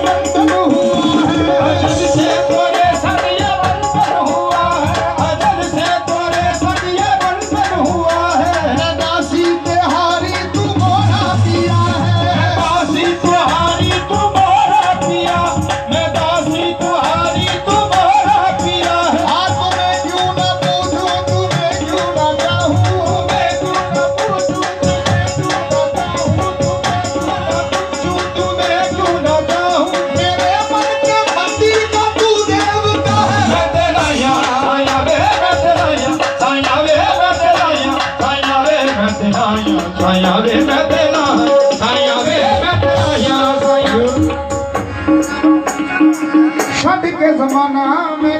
बंधन हुआ है, जब से तोरे संग ये बंधन हुआ है, जब से तोरे संग ये बंधन हुआ है। मैं दासी तिहारी तू मोरा पिया है, दासी तुम्हारी तुम्हारा पिया, मैं दासी तुम्हारी तुम्हारा पिया है। हाथ में क्यों न पूछूं तुम्हें क्यों न चाहूं, मैं क्यों न पूछूं तुम्हें क्यों न चाहूं, तुम्हें क्यों न चाहूं। मेरे मन के मंदिर का तू देवता है। मैं तेरा यहाँ साया वे, मैं तेरा यहाँ साया वे, मैं तेरा यहाँ साया वे, मैं तेरा यहाँ साया वे, मैं तेरा साया वे, मैं तेरा यहाँ साया। छठ के जमाना में